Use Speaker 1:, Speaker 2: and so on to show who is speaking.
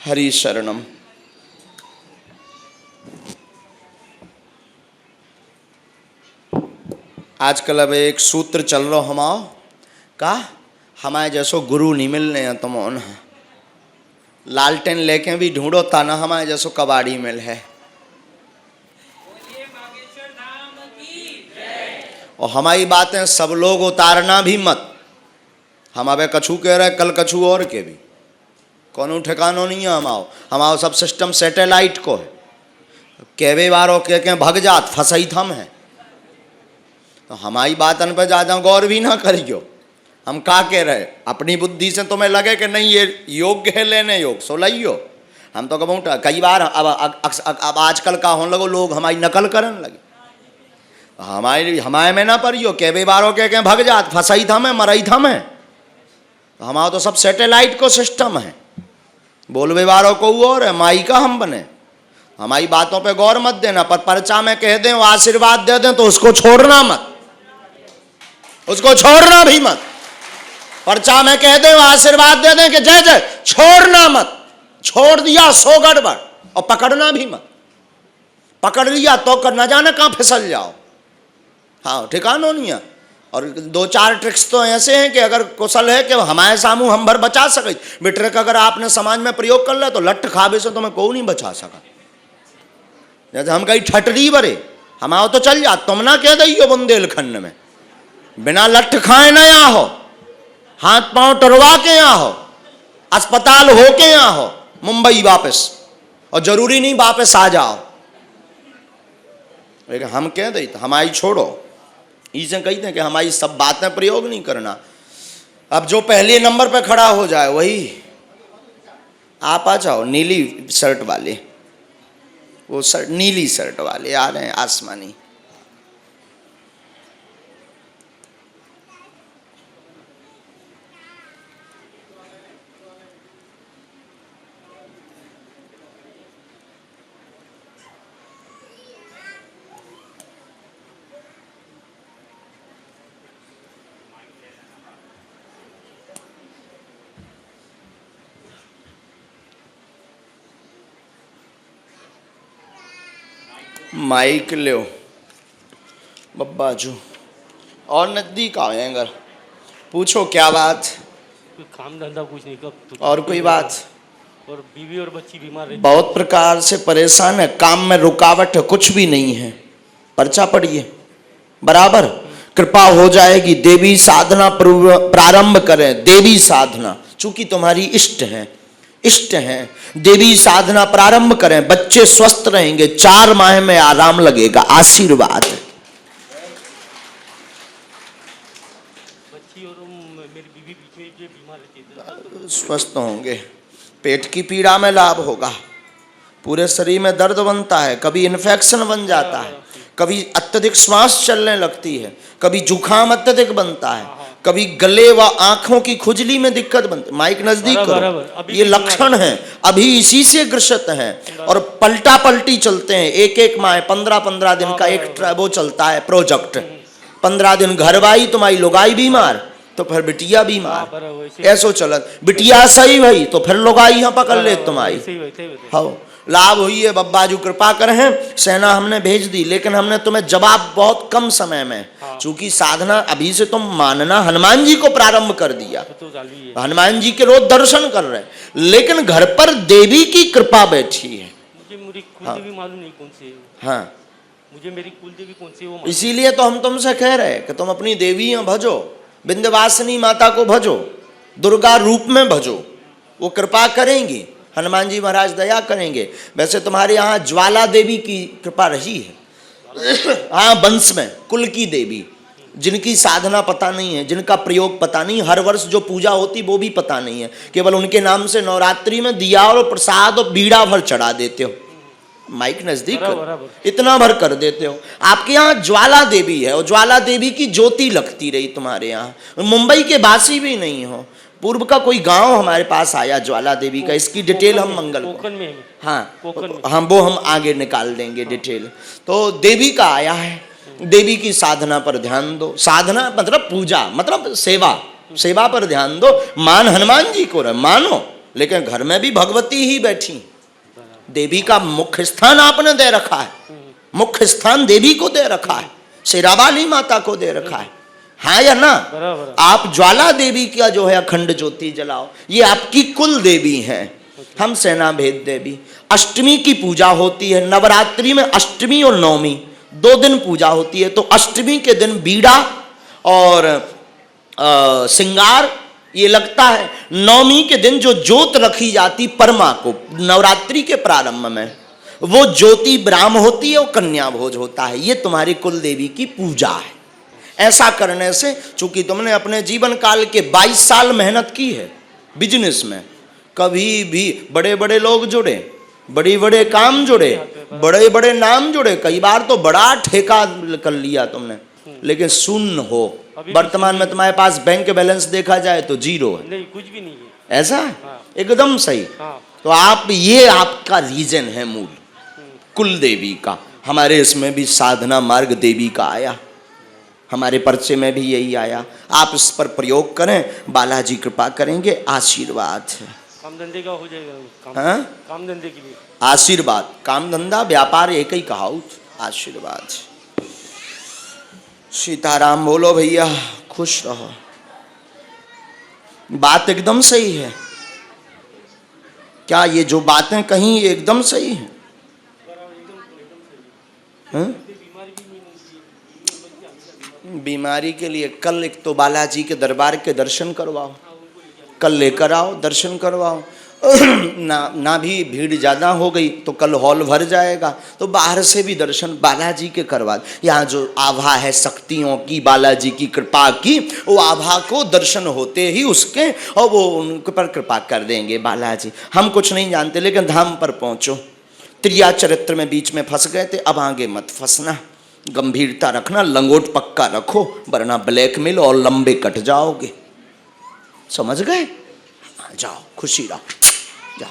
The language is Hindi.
Speaker 1: हरि शरणम। आजकल अब एक सूत्र चल रहा हमाओ का हमारे जैसो गुरु नहीं मिलने हैं तुम न लालटेन लेके भी ढूंढो ताना हमारे जैसो कबाड़ी मिल है। और हमारी बातें सब लोग उतारना भी मत। हम अब कछू कह रहे कल कछू और के भी कौन ठिकानो नहीं है। हमाओ सब सिस्टम सैटेलाइट को है। कहवे बारो के भग जात फंसई थम है। तो हमारी बातन पर ज़्यादा गौर भी ना करियो। हम का कह रहे अपनी बुद्धि से तुम्हें लगे कि नहीं ये योग्य है लेने योग सो लइयो। हम तो कहूँ कई बार अब आजकल का होने लगो लोग हमारी नकल करने लगे। हमारे में ना परियो कहवे बारो के भग जात फंसई थम है मरई थम है। हमारा तो सब सैटेलाइट को सिस्टम है। बोलवे वालों को और है माई का हम बने। हमारी बातों पे गौर मत देना। पर परचा में कह दें आशीर्वाद दे दें तो उसको छोड़ना मत। उसको छोड़ना भी मत। परचा में कह दें आशीर्वाद दे दें कि जय जय छोड़ना मत। छोड़ दिया सो गड़बड़। और पकड़ना भी मत। पकड़ लिया तो कर न जाने कहाँ फिसल जाओ। हाँ ठिकानो नहीं है। और दो चार ट्रिक्स तो ऐसे हैं कि अगर कुशल है कि हमारे सामू हम भर बचा सके। वे ट्रिक अगर आपने समाज में प्रयोग कर लिया तो लठ खाबे से तुम्हें कोई नहीं बचा सका। जैसे हम कहीं ठटरी बरे हमारा तो चल जा तुम ना कह दियो बुंदेलखंड में बिना लठ खाए ना यहाँ हो। हाथ पांव टरवा के यहाँ हो। अस्पताल हो के यहाँ हो मुंबई वापस। और जरूरी नहीं वापस आ जाओ। लेकिन हम कह दे तो हमारी छोड़ो। इसे कहते हैं कि हमारी सब बातें प्रयोग नहीं करना। अब जो पहले नंबर पे खड़ा हो जाए वही आप आ जाओ। नीली शर्ट वाले वो शर्ट नीली शर्ट वाले आ रहे हैं आसमानी। माइक लो बब्बा जू और नजदीक आए अगर पूछो क्या बात।
Speaker 2: काम धंधा कुछ नहीं कब
Speaker 1: और कोई बात।
Speaker 2: और बीवी और बच्ची बीमार रहती
Speaker 1: बहुत प्रकार से परेशान है। काम में रुकावट है कुछ भी नहीं है। पर्चा पढ़िए बराबर कृपा हो जाएगी। देवी साधना प्रारंभ करें। देवी साधना चूंकि तुम्हारी इष्ट है देवी साधना प्रारंभ करें। बच्चे स्वस्थ रहेंगे। 4 माह में आराम लगेगा। आशीर्वाद
Speaker 2: बच्ची और मेरी बीवी बीच में जो बीमार रहती है
Speaker 1: स्वस्थ होंगे। पेट की पीड़ा में लाभ होगा। पूरे शरीर में दर्द बनता है। कभी इन्फेक्शन बन जाता है। कभी अत्यधिक श्वास चलने लगती है। कभी जुखाम अत्यधिक बनता है। कभी गले व आंखों की खुजली में दिक्कत बनती। माइक नजदीक करो। ये लक्षण है अभी इसी से ग्रसित हैं। और पलटा पलटी चलते हैं। एक माह 15 दिन का एक वो चलता है प्रोजेक्ट। 15 दिन घरवाई तुम्हारी लुगाई बीमार तो फिर बिटिया बीमार। ऐसो चलत बिटिया सही भाई तो फिर लुगाई यहाँ पकड़ ले तुम्हारी। हाँ लाभ हुई है बब्बा जो कृपा कर हैं। सेना हमने भेज दी लेकिन हमने तुम्हें जवाब बहुत कम समय में चूंकि साधना अभी से तुम मानना हनुमान जी को प्रारंभ कर दिया। हनुमान जी के रोज दर्शन कर रहे लेकिन घर पर देवी की कृपा बैठी है।
Speaker 2: मुझे मेरी कुलदेवी मालूम नहीं कौन सी है।
Speaker 1: हाँ
Speaker 2: मुझे मेरी कुलदेवी कौन सी है वो
Speaker 1: इसीलिए तो हम तुमसे कह रहे कि तुम अपनी देवी भजो। विंध्यवासिनी माता को भजो। दुर्गा रूप में भजो। वो कृपा करेंगी। हनुमान जी महाराज दया करेंगे। वैसे तुम्हारे यहाँ ज्वाला देवी की कृपा रही है। हाँ वंश में कुल की देवी जिनकी साधना पता नहीं है जिनका प्रयोग पता नहीं। हर वर्ष जो पूजा होती वो भी पता नहीं है। केवल उनके नाम से नवरात्रि में दिया और प्रसाद और बीड़ा भर चढ़ा देते हो। माइक नजदीक करो। इतना भर कर देते हो। आपके यहाँ ज्वाला देवी है और ज्वाला देवी की ज्योति लगती रही तुम्हारे यहाँ। मुंबई के वासी भी नहीं हो। पूर्व का कोई गांव हमारे पास आया ज्वाला देवी का। इसकी डिटेल हम मंगल
Speaker 2: कोकन में
Speaker 1: हाँ हम वो हम आगे निकाल देंगे डिटेल। तो देवी का आया है। देवी की साधना पर ध्यान दो। साधना मतलब पूजा मतलब सेवा। सेवा पर ध्यान दो। मान हनुमान जी को रहे मानो लेकिन घर में भी भगवती ही बैठी। देवी का मुख्य स्थान आपने दे रखा है, मुख्य स्थान देवी को दे रखा है, शेरावाली माता को दे रखा है। हाँ या ना?
Speaker 2: बराबर।
Speaker 1: आप ज्वाला देवी का जो है अखंड ज्योति जलाओ, ये आपकी कुल देवी है। हम सेना भेद देवी। अष्टमी की पूजा होती है, नवरात्रि में अष्टमी और नवमी 2 दिन पूजा होती है। तो अष्टमी के दिन बीड़ा और श्रृंगार ये लगता है। नवमी के दिन जो ज्योत रखी जाती परमा को, नवरात्रि के प्रारंभ में वो ज्योति ब्राह्म होती है और कन्या भोज होता है। ये तुम्हारी कुल देवी की पूजा है। ऐसा करने से, चूंकि तुमने अपने जीवन काल के 22 साल मेहनत की है बिजनेस में, कभी भी बड़े बड़े लोग जुड़े, बड़े बड़े काम जुड़े, बड़े बड़े नाम जुड़े, कई बार तो बड़ा ठेका कर लिया तुमने, लेकिन शून्य हो। वर्तमान में तुम्हारे पास बैंक बैलेंस देखा जाए तो 0 है।
Speaker 2: नहीं, कुछ भी नहीं है।
Speaker 1: ऐसा है?
Speaker 2: हाँ।
Speaker 1: एकदम सही।
Speaker 2: हाँ।
Speaker 1: तो आप, ये आपका रीजन है मूल कुल देवी का। हमारे इसमें भी साधना मार्ग देवी का आया, हमारे पर्चे में भी यही आया। आप इस पर प्रयोग करें, बालाजी कृपा करेंगे। आशीर्वाद है।
Speaker 2: काम धंधे का हो जाएगा काम।
Speaker 1: हाँ?
Speaker 2: काम धंधे के लिए
Speaker 1: आशीर्वाद, काम धंधा व्यापार एक ही कहाऊत। आशीर्वाद। सीताराम बोलो भैया, खुश रहो। बात एकदम सही है। क्या ये जो बातें कहीं ये एकदम सही है? हाँ? बीमारी के लिए कल एक तो बालाजी के दरबार के दर्शन करवाओ, कल लेकर आओ, दर्शन करवाओ। ना भी भीड़ ज़्यादा हो गई तो कल हॉल भर जाएगा, तो बाहर से भी दर्शन बालाजी के करवा। यहाँ जो आभा है शक्तियों की, बालाजी की कृपा की, वो आभा को दर्शन होते ही उसके, और वो उनके पर कृपा कर देंगे बालाजी। हम कुछ नहीं जानते, लेकिन धाम पर पहुँचो। त्रिया चरित्र में बीच में फंस गए थे, अब आगे मत फंसना, गंभीरता रखना, लंगोट पक्का रखो, वरना ब्लैकमेल और लंबे कट जाओगे। समझ गए? जाओ, खुशी रहो, जाओ।